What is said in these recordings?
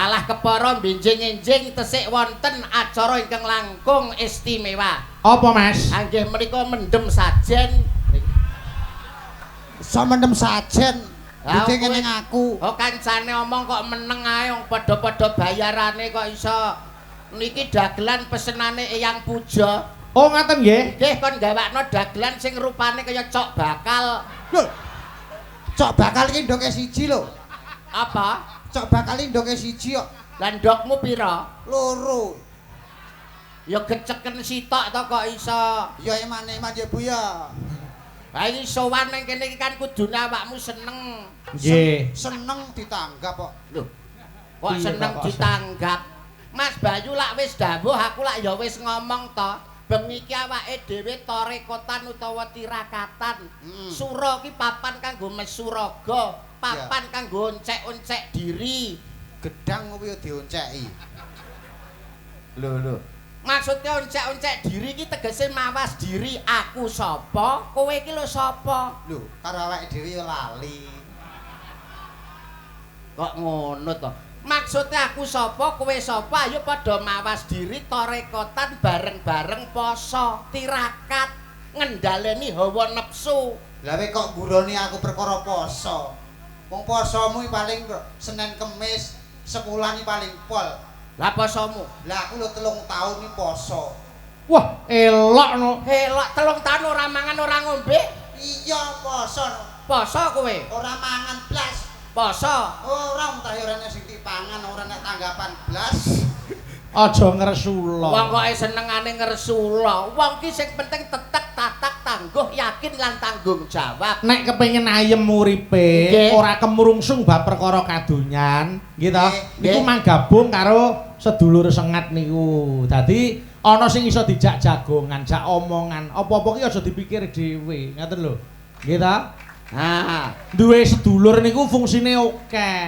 Malah kepara benjing-enjing tesik wonten acara ingkang langkung istimewa. Apa, Mas? Anggih menika mendem sajen. Iso mendem sajen. Benjing ning aku. Oh kancane omong kok meneng ae wong padha-padha bayarane kok iso. Niki dagelan pesenane Eyang Puja. Oh, ngaten nggih. Nggih kon gawakno dagelan sing rupane kaya cok bakal. Lho. Cok bakal iki ndoke siji lho. Apa? Cok bakal iki ndoke siji kok. Lah ndokmu pira? Loro. Ya geceken sitok to kok iso. Ya emane-eman ya Bu ya. Ha iki sowan ning kene iki kan kudune awakmu seneng. Nggih. Seneng ditanggap kok. Lho. Kok Iya, seneng kok ditanggap. Mas Bayu lak wis dawuh aku lak ya wis ngomong to. Bengi iki awake dhewe tarekotan utawa tirakatan. Sura ki papan kanggo mesuraga, papan kanggo oncek-oncek diri. Gedang kuwi ya dionceki. Lho. Maksudnya oncek-oncek diri ki tegese mawas diri. Aku sapa? Kowe iki lho sapa? Lho, karo awake dhewe ya lali. Kok ngono to? Maksudnya aku sapa, kowe sapa? Ayo padha mawas diri tarekotan bareng-bareng poso, tirakat, ngendhaleni hawa nafsu. Lah kowe kok nguroni aku perkara poso. Wong posomu paling Senin Kemis, sebulan iki paling pol. Lah posomu? Lah aku lho 3 tahun iki poso. Wah, elok no. Helok 3 tahun ora mangan ora ngombe. Iya poso. Poso kowe? Ora mangan blas. Poso. Ora entah ora nek sing dipangan ora nek tanggapan blas. Aja ngresula. Wong kok senengane ngresula. Wong ki sing penting tetek tatak tangguh yakin lan tanggung jawab. Nek kepengin ayem uripe, ora kemrungsung bab perkara kadonyan, nggih to. Niku manggabung karo sedulur sengat niku. Dadi ana sing iso dijak jagongan, jak omongan. Apa-apa ki aja dipikir dhewe, ngoten lho. Nggih to? Nah, Duwe sedulur niku fungsine akeh.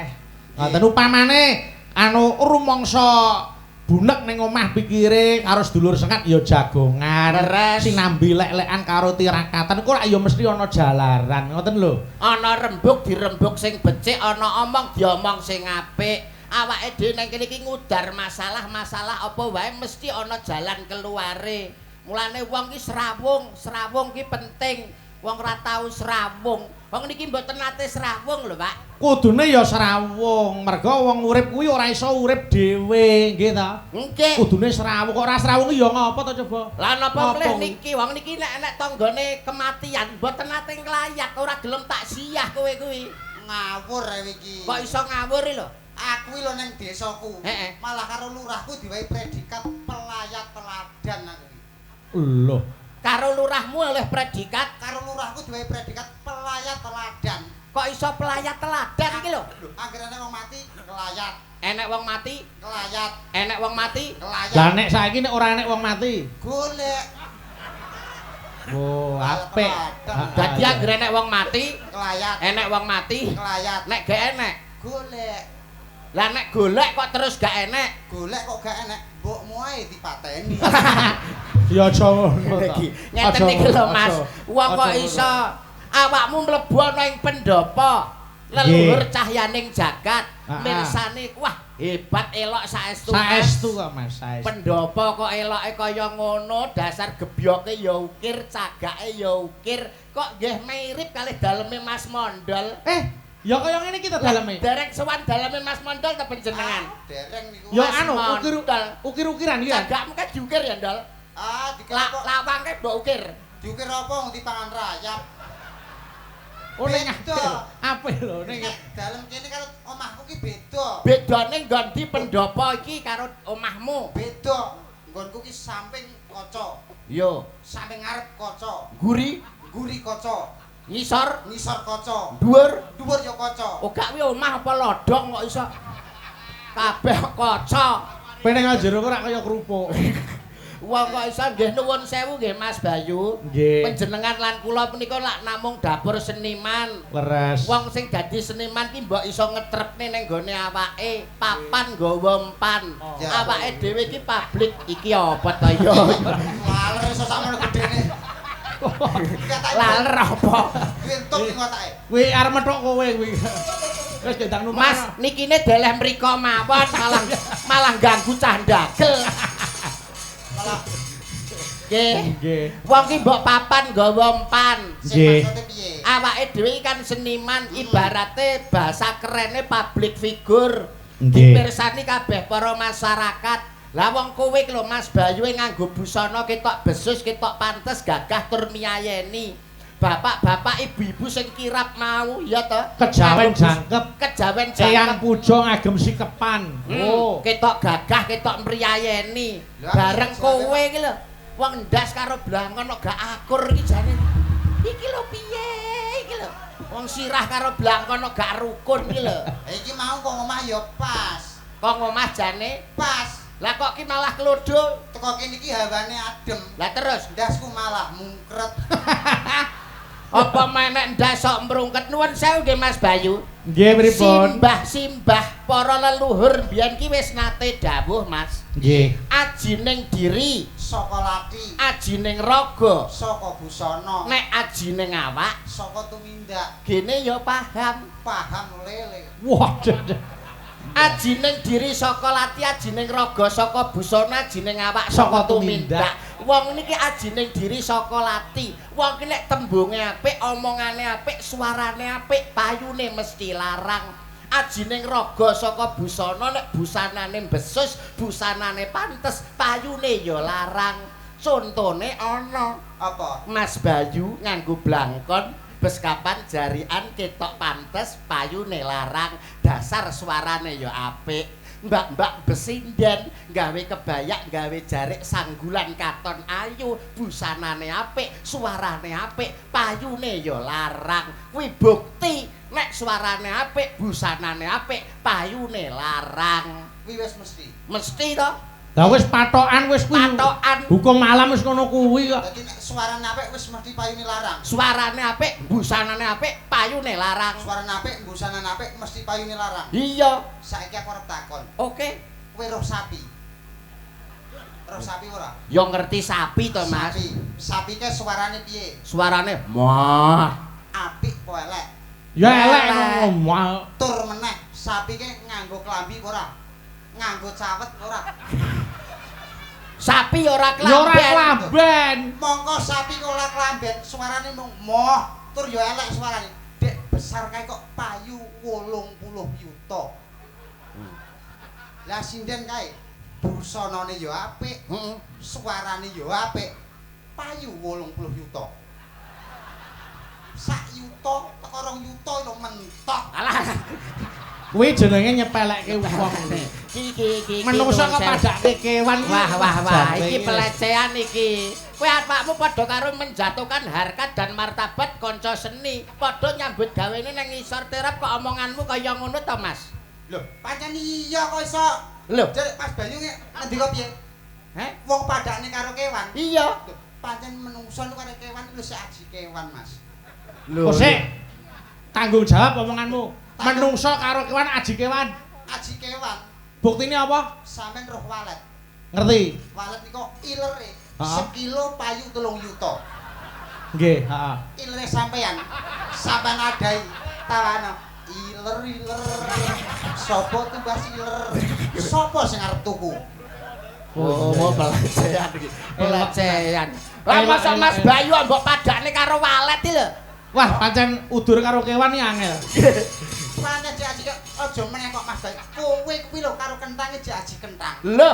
Ngoten upamane anu rumangsa bunek ning omah pikire karo sedulur sengat ya jagongan. Sinambi lek-lekan karo tirakatan kok ya mesti ana jalaran. Ngoten lho. ana rembug dirembug sing becik, ana omong diomong sing apik. Awake dhewe nang kene iki ngudar masalah-masalah apa wae mesti ana jalan keluare. Mulane wong ki srawung ki penting. Wong ora tau srawung. Wong niki mboten nate srawung lho, Pak. Kudune ya srawung, merga wong urip kuwi ora iso urip dhewe, nggih ta? Nggih. Kudune srawung, kok ora srawung ya ngapa to coba? Lah napa mleh niki wong niki nek tanggane kematian mboten nate nglayak, ora gelem taksiyah kowe kuwi. Ngawur ae iki. Kok iso ngawur lho? Aku lho ning desaku. Heeh. Malah karo lurahku diwehi predikat pelayat teladan aku. Lho, Karo lurahmu oleh predikat, Karo lurahku diwehi predikat pelayat teladan. kok iso pelayat teladan iki lho? Anggere wong mati kelayat, Enek wong mati, kelayat, enek wong mati. kelayat. lah nek saiki nek ora enek wong mati. Golek Oh, apik. Dadi anggere enek wong mati, kelayat, enek wong mati, kelayat. nek gak enek. Golek, Lah nek golek kok terus gak enek. golek kok gak enek, mbokmu ae dipateni. Ya aja ngono ta. Ngeten iki lho Mas, wong kok iso awakmu mlebu ana ing pendopo. Leluhur cahyaning jagat, mirsane wah hebat elok saestu. Saestu kok Mas, saestu. Pendopo kok eloke kaya ngono, dasar gebyoke ya ukir, cagake ya ukir. Kok nggih mirip kalih daleme Mas Mondol. Ya kaya ngene iki to daleme. Derek sowan daleme Mas Mondol ta panjenengan? Dereng niku. Ya Mas anu Mondol. ukir-ukiran iki. Cagakmu kan diukir ya, Ndol? Dikira Lawangke mbok ukir. diukir apa wong dipangan rayap. Oh ning Beda. apik lho ning Dalem kene karo omahku ki beda. Bedane nggon di pendopo iki karo omahmu. Beda. Nggonku ki samping kaca, Yo, samping ngarep kaca, guri, guri kaca, ngisor, ngisor kaca, dhuwur. dhuwur ya kaca. Oh gak kuwi omah apa lodong kok iso kabeh kaca. peneng jero kok ora kaya kerupuk. Wong kok iso nggih nuwun sewu nggih Mas Bayu. Nggih. Panjenengan lan kula punika lak namung dapur seniman. Leres. Wong sing dadi seniman ki mbok iso ngetrepne ning gone awake, papan nggawa empan. Awake dhewe ki publik iki apa to ya? Laler iso sakmono gedene. Laler apa? Entuk ning otake. Kuwi arep methuk kowe kuwi. Wis ndang numpak. Mas, nikine deleh mriko mawon malah ganggu cah ndagel. Malah Nggih. Wong ki mbok papan nggawa empan. Nggih. maksudnya piye? Awake dhewe kan seniman, ibarate bahasa kerene public figure. Nggih. Dipirsani kabeh para masyarakat. Lah wong kowe lho Mas Bayu nganggo busana ketok besus, ketok pantes, gagah tur miyayeni. Bapak-bapak, ibu-ibu sing kirap mau, ya to? Kejawen jangkep. Kejawen Eyang jangkep. puja ngagem sikepan. Oh. Ketok gagah, ketok mriyayeni. Lah, Bareng iya, kowe iki lho. Wong ndas karo blangkon kok gak akur iki jane. Iki lho piye iki lho. Wong sirah karo blangkon kok gak rukun iki lho. Iki mau kok omah ya pas. Kok ngomah jane Pas. lah kok ki malah klodho. Teko kene iki hawane adem. Lah terus Ndasku malah mungkret. apa menek ndas sok mrungket nuwun sewu nggih Mas Bayu. Nggih pripun? Simbah para leluhur biyen ki wis nate dawuh Mas. Nggih. Ajining diri, Saka lati, ajining raga, saka busana, nek ajining awak saka tumindak. gene ya paham. Paham lele. Wah. Ajining diri saka lati, ajining raga saka busana, ajining awak Saka saka tumindak. Wong niki ajining diri saka lati. Wong ki nek tembunge apik, omongane apik, suarane apik, payune mesti larang. Ajining raga saka busana, nek busanane besus, busanane pantes, payune ya larang. Contone ana Apa? Mas Bayu nganggo blangkon bes kapan jarian ketok pantes payune larang dasar suarane ya apik mbak-mbak besinden gawe kebayak gawe jarik sanggulan katon ayu busanane apik suarane apik payune ya larang kuwi bukti nek suarane apik busanane apik payune larang Kuwi wis mesti. to Lah wis patokan wis kuwi. Patokan. Hukum alam wis ngono kuwi kok. Dadi nek suarane apik wis mesti payune larang. suarane apik busanane apik payune larang Suarane apik, busanane apik mesti payune larang. iya Saiki aku arep takon. oke Kowe roh sapi? Roh sapi ora? yo ngerti sapi to Mas Sapi. Sapi ke suarane piye? suarane mah Apik apa elek? Ya elek Elek. ngomong. Tur meneh, sapi ke nganggo klambi ora? Nganggo cawet ora? sapi ora Ya ora klamben klamben. Mongko sapi kok ora klamben, suarane mung moh, tur yo elek suarane. Dek besar kae kok payu 80 yuta. Lah sinden kae busanane yo apik, heeh suarane yo apik. Payu 80 yuta. Sak yuta teko 2 yuta lho mentok. alah Kuwi jenenge nyepelekke wong. iki Menungso kok padake kewan iki. wah iki pelecehan iki kowe awakmu padha karo menjatuhkan harkat dan martabat kanca seni padha nyambut gawene nang ngisor terap kok omonganmu kaya ngono to Mas Lho, pancen iya kok iso. lho Jare Mas Bayu ngendika piye? heh Wong padane karo kewan. iya Lho, pancen menungso karo kewan lho sik aji kewan, Mas. Lho sik. Tanggung jawab omonganmu. Menungso karo kewan aji kewan. Aji kewan, Buktine apa? sampean roh walet. Ngerti? Walet niku ilere. Heeh. Sekilo payu 3 yuta. Nggih, heeh. Ilere sampean. Sampean adai tawana. Iler. Sopo tumbas iler? Sopo sing arep tuku? oh pelecehan iki pelecehan lah masa Mas Bayu mbok padane karo walet iki lho Wah, pancen udur karo kewan iki angel. Pancen jek aji aja meneh kok Mas Bayu. Kowe kuwi lho karo kentange jek aji kentang. lho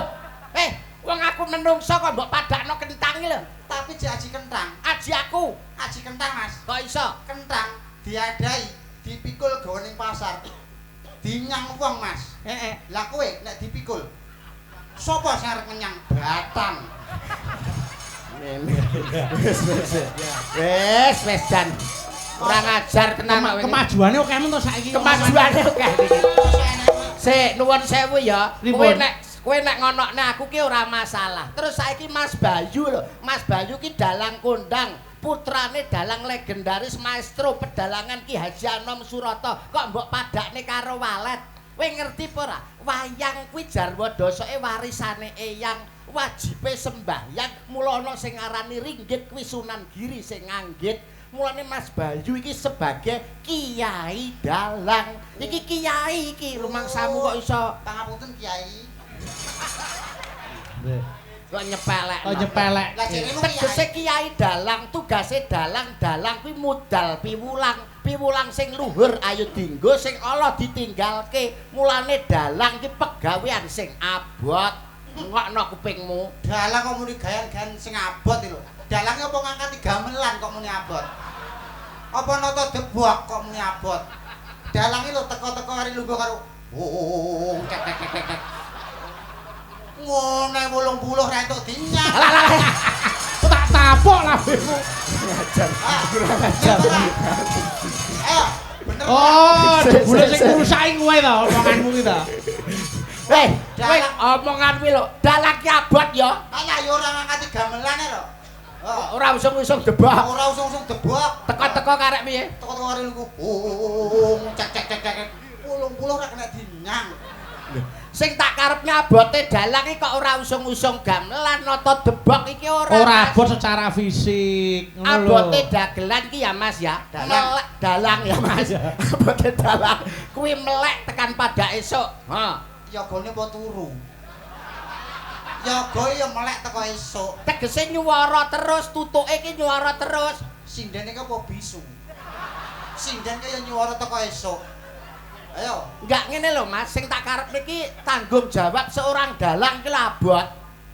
wong aku menungso kok mbok padakno kentang iki lho Tapi jek aji kentang. aji aku Aji kentang, Mas. kok iso Kentang diadai, dipikul gawe ning pasar. Dinyang wong, Mas. heeh Lah kowe nek dipikul sapa sing arep ngenyang batang? wes dan kurang ajar tenan kok kowe. Kemajuane oke men to saiki. Kemajuane oke sik nuwun sewu ya Pripun? kowe nek ngonokne aku ki ora masalah terus saiki Mas Bayu lho Mas Bayu ki dalang kondang putrane dalang legendaris maestro pedalangan Ki Haji Anom Surata kok mbok padakne karo walet kowe ngerti apa ora wayang kuwi jarwa dosoke warisane eyang wajibe sembahyang mula ana sing ngarani ringgit kuwi Sunan Giri sing nganggit Mulane Mas Bayu iki sebagai kiai dalang. Iki kiai iki rumangsamu kok iso pangapunten Kiai. kok nyepelek. Kok nyepelek. Lah jenenge Tegese kiai dalang, tugase dalang kuwi modal piwulang. Piwulang sing luhur ayo dienggo, sing ala ditinggalke. Mulane dalang iki pegawean sing abot. Ngokno kupingmu. dalang kok muni gayan-gayan sing abot iki lho. Dalange apa ngangkat gamelan kok muni abot. Apa nata debok kok muni abot. Dalange lho teko-teko kari lungguh karo tek tek tek tek. Ngene 80 ra entuk dinyang. Tak tapok lambemu. Kurang ajar. Ayo, bener. Oh, jebule sing ngrusaki kowe to omonganmu ki to. Kowe omongan kuwi lho, dalang ki abot ya. Alah ya ora ngangkat gamelane lho. Ora usung-usung debak. Ora usung-usung debok. Teko-teko karek piye? Teko-teko kari lungguh. Cek cek cek cek. 80 ra kena dinyang. Sing tak karepne abote dalang iki kok ora usung-usung gamelan nata debok iki ora. Ora abot secara fisik, ngono lho. Abote dagelan ki ya Mas ya. Dalang ya Mas. Abote dalang kuwi melek tekan pada esuk. Ha. Yogane apa turu? Yoga ya melek teko esuk. Tegese nyuwara terus, tutuke iki nyuwara terus. Sindene apa bisu? Sinden kaya nyuwara teko esuk. Ayo. Enggak ngene lho Mas, sing tak karepne iki tanggung jawab seorang dalang ki abot.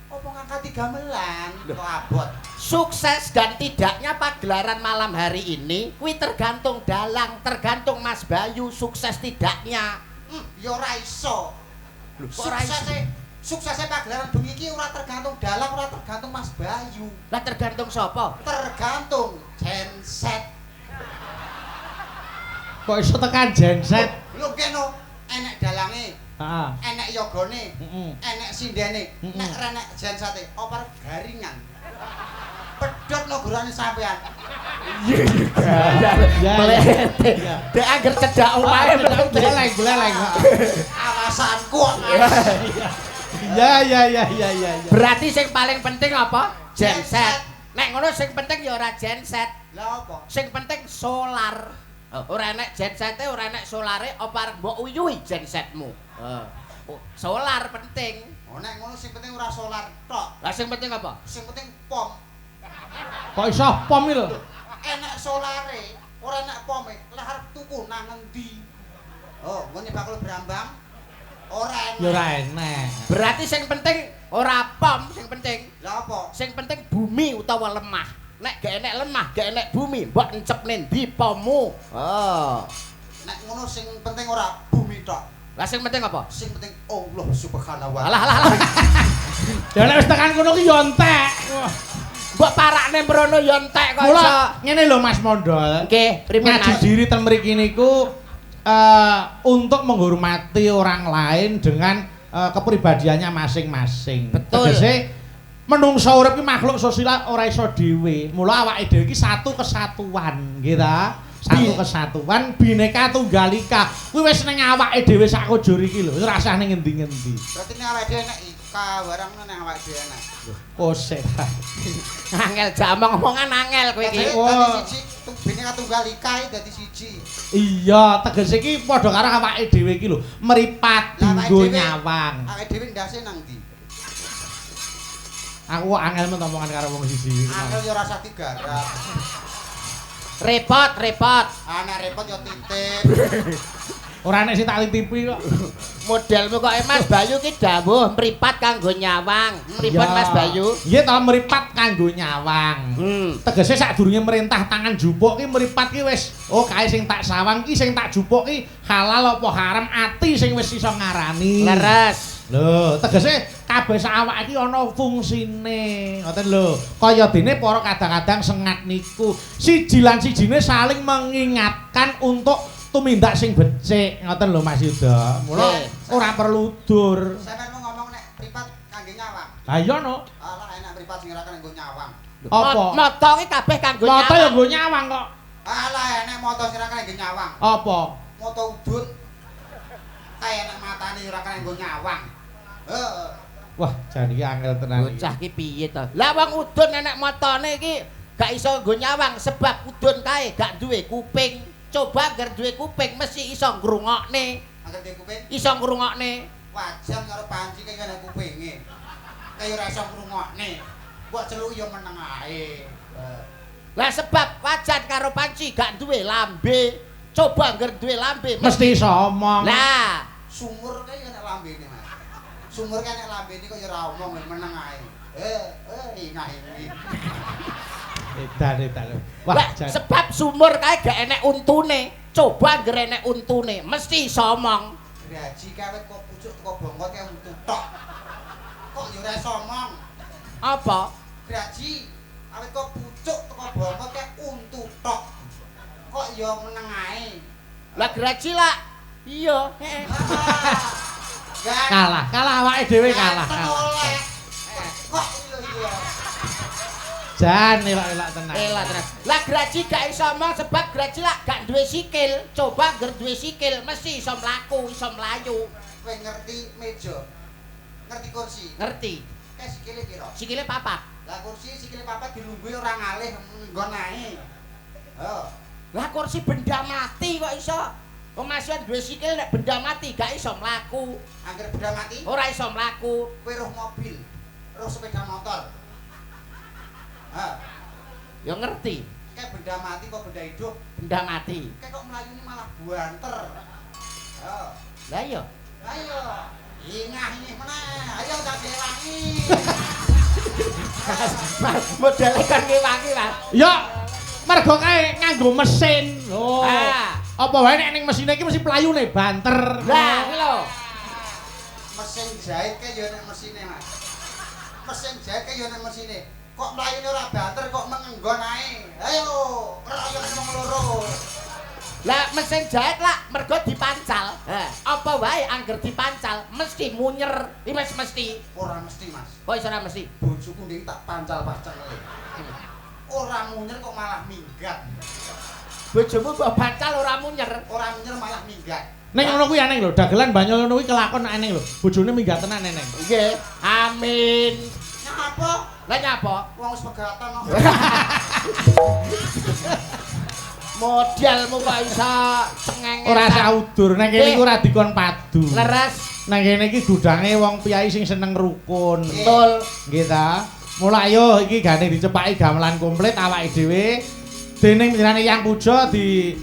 Apa ngangkat gamelan kok abot? Sukses dan tidaknya pagelaran malam hari ini kuwi tergantung dalang, tergantung Mas Bayu sukses tidaknya. Ya ora iso. Ora iso. Suksesnya pagelaran bengi iki ora tergantung dalang, ora tergantung Mas Bayu. Lah tergantung sapa? Tergantung genset. Kok iso tekan genset? Lho kene enek dalange, Heeh. enek yogane, Heeh. enek sindene, nek renek jensate apa garingan. Pedhot lo gurane sampean. Melete. Dek angger cedak omahe Gleleng. Alasanku. Ya. Berarti sing paling penting apa? Genset. Nek ngono sing penting ya ora genset. Lah apa? Sing penting solar. Ora enek gensete, ora enek solare, apa arep mbok uyuhi gensetmu? Solar penting. Oh nek ngono sing penting ora solar tok. Lah sing penting apa? Sing penting pom. Kok iso pom iki lho? Enek solare, ora enek pome. Lah arep tuku nang endi? Oh, ngene bakul brambang. Ora enek. Ya ora enek. Berarti sing penting ora pom, sing penting. Lah apa? Sing penting bumi utawa lemah. Nek gak enek lemah, gak enek bumi, mbok encepne ndi pommu. Oh. Nek ngono sing penting ora bumi tok. Lah sing penting apa? Sing penting Allah Subhanahu wa Alah. Ya nek wis tekan kono ki yo entek. Wah, Mbok parakne mrono yo entek kok iso. mula ngene lho Mas Mondol. Nggih, pripun Ngaji Mas? diri ten mriki niku untuk menghormati orang lain dengan kepribadiannya masing-masing. Betul. Tegese menungso urip ki makhluk sosial ora iso dhewe. Mula awake dhewe iki satu kesatuan, nggih ta? Satu kesatuan bineka tunggal ika. Kuwi wis ning awake dhewe sak kujur iki lho, rasane ngendi-ngendi. Berarti nek awake dhewe enek ika barang nek awake dhewe enek. Kose. Angel jamong omongan angel kowe iki. Dadi siji bineka tunggal ika dadi siji. Iya, tegese iki padha karo awake dhewe iki lho, mripat Lah, awake dinggo dhewe- nyawang. Awake dhewe ndase nang ndi? Aku kok angel men omongan karo wong siji. Angel yo ora usah digarap. Repot. Anak repot yo titip. Ora nek sing tak titipi kok. Modelmu kok Mas Bayu ki dawuh mripat kanggo nyawang. Pripun Iya. Mas Bayu? Nggih ta mripat kanggo nyawang. Tegese sadurunge merintah tangan jupuk ki mripat ki wis kae sing tak sawang ki sing tak jupuk ki halal apa haram ati sing wis iso ngarani. Leres. Lho, tegese kabeh sak awak iki ana fungsine. Ngoten lho. Kaya dene para kadang-kadang sengat niku siji lan sijine saling mengingatkan untuk tumindak sing becik. Ngoten lho Mas Yuda. Mula ora perlu dur. Sampeyan mau ngomong nek pripat kangge nyawang. Lah iya no. Alah enak pripat sing ora kanggo nyawang. Apa? Moto ki kabeh kanggo Moto ya nyawang. nggo nyawang kok. Alah enek moto sing ora kanggo nyawang. Apa? Moto udun. Kayak enek matane ora kanggo nyawang. Heeh. Wah, jan iki angel tenan iki. Bocah ki piye to? Lah wong udun enek motone iki gak iso nggo nyawang sebab udun kae gak duwe kuping. Coba angger duwe kuping mesti iso ngrungokne. Angger duwe kuping iso ngrungokne. wajan karo Panci kaya ngene kupinge. Kaya ora iso ngrungokne. Mbok celuk ya meneng ae. Lah sebab wajan karo Panci gak duwe lambe. Coba angger duwe lambe mesti iso omong. Lah, sumur kaya nek lambene, Mas. Sumur kaya nek lambene kaya ora omong meneng ae. Inah ini. Edan. Wah, sebab sumur kae gak enek untune. Coba angger enek untune, mesti iso omong. Graji kawet kok pucuk teko bongkot kaya untu tok. Kok ya ora iso omong. Apa? Graji awet kok pucuk teko bongkot kaya untu tok. Kok ya meneng ae. Lah Graji lah. Iya, heeh. Kalah awake dhewe kalah. Kok lho iya. Jan elak-elak tenan. Elak tenan. Lah Graji gak iso omong sebab Graji lah gak duwe sikil. Coba angger duwe sikil mesti iso mlaku, iso mlayu. Kowe ngerti meja? Ngerti kursi? Ngerti? Sikile piro? Sikile papat. Lah kursi sikile papat dilungguhi ora ngalih nggon ae. Lah kursi benda mati kok iso. Wong masihan duwe sikil nek benda mati gak iso mlaku. Angger benda mati? Ora iso mlaku. Kowe roh mobil, roh sepeda motor. Ya ngerti. Kayak benda mati kok benda hidup. Benda mati. Kayak kok melayu ini malah buanter. Lah iya. Ayo. Ingah ini mana? Ayo tak dilangi. Mas, modele kan ngewangi, Mas. Ya, mergo kae nganggo mesin. Oh. Apa wae nek ning mesine iki mesti playune banter. Lah, iki lho. Mesin jahit kae ya nek mesine, Mas. Mesin jahit kae ya nek mesine. Kok mlayune ora banter kok mengenggon ae. Ayo, ayo wong loro. Lah mesin jahit lah mergo dipancal. Apa wae angger dipancal mesti munyer. Iki mesti. Ora mesti, Mas. Kok iso ora mesti? Bojoku ndek tak pancal paceng. Ora munyer kok malah minggat. Bojomu mbok pancal ora munyer. Ora munyer malah minggat. Ning ngono kuwi aneh lho, dagelan banyu ngono kuwi kelakon aneh lho. Bojone minggat tenan neneng. Nggih. Amin. Nyapa? Lah nyapa? Wong wis pegatan kok. Modelmu kok iso cengenge. Ora saudur, nek kene iku ora dikon padu. Leres. Nek kene iki dudange wong piyai sing seneng rukun. Betul. Nggih ta? Mula ayo iki gane dicepaki gamelan komplit awake dhewe. Dening panjenengane Yang Puja di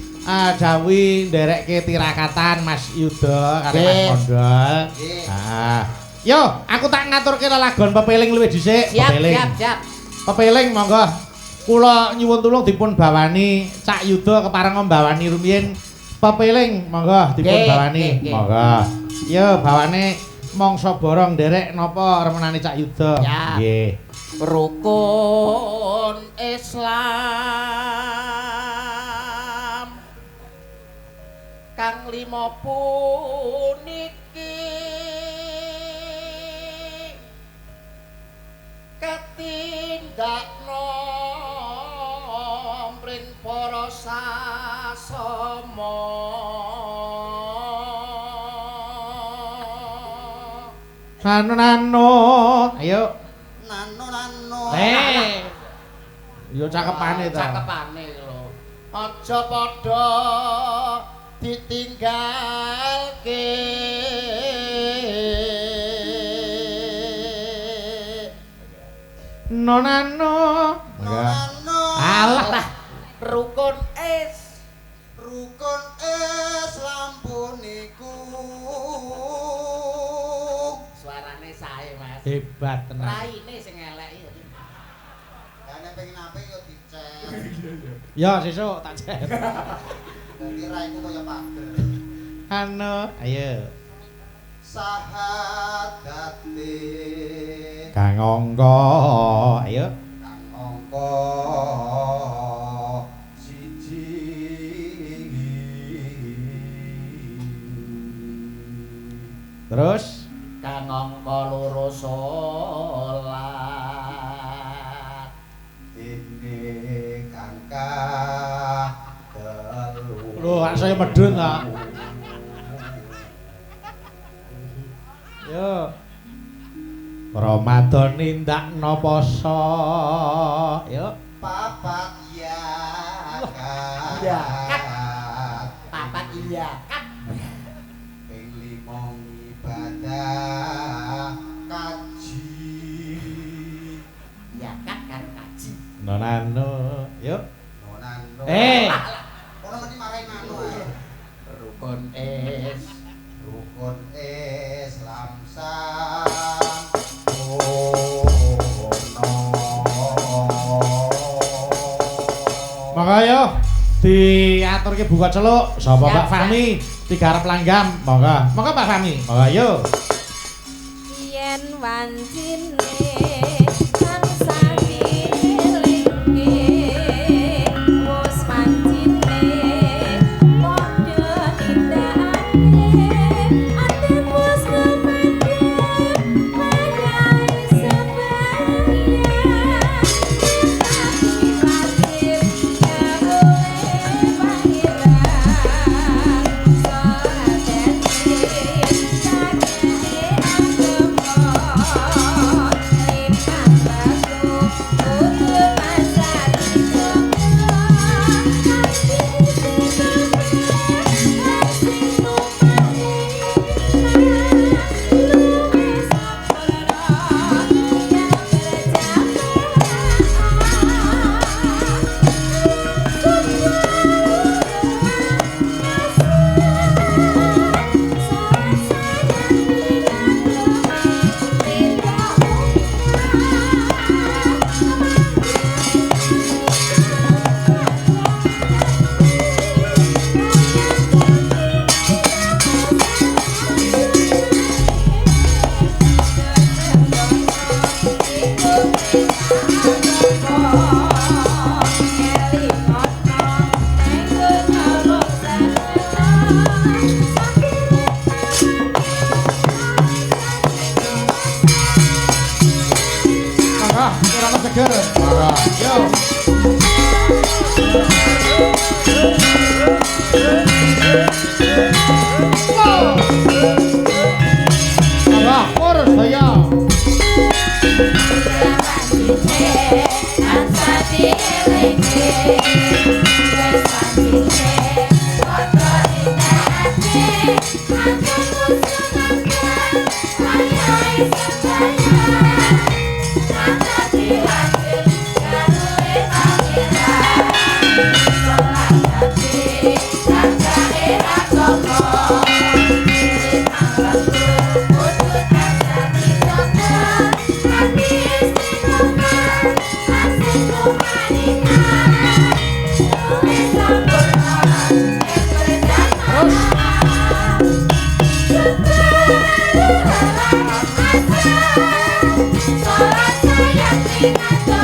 dawuhi nderekke tirakatan Mas Yuda karo Mas Mondol. Yo, aku tak ngaturke lelagon pepeling luwih dhisik. Siap. Pepeling monggo. Kula nyuwun tulung dipun bawani Cak Yuda kepareng mbawani rumiyin pepeling monggo dipun bawani. Monggo. Yo bawane mangsa borong nderek napa remenane Cak Yuda. Nggih. Rukun Islam kang 5 puniki ketindakno mring para sasama Nano ayo Nano. Yo cakepane ta. Cakepane lho. Aja padha ditinggalke. Nonano. Alah rukun Islam puniku. Suarane sae, Mas. hebat tenan. Raine sing elek iki. Ya nek pengen apik yo dicek. Ya sesuk tak cek. Dadi raiku kaya pagel. Ayo. Sahadate Kang Angga, ayo. Kang Angga siji. Terus Kang angka 2 salat. Ini kangka telu. lho kan saya medun ta. Yo. Ramadan nindakno poso. Yo. papat ya Iya, kat. Papat iya, kat. ping 5 ibadah kaji Iya, kat karo kaji. Nonano, yuk. nonano ono mesti marahin anu ae Rukun Islam sang Monggo yo diaturke buka celuk sapa Mbak Fahmi digarap langgam. Monggo. Monggo Mbak Fahmi. Monggo yo. Yen wancine tansah dilingke wis wancine padha nindakake ati wis kependhe kaya sebayan Salat sayang ning ado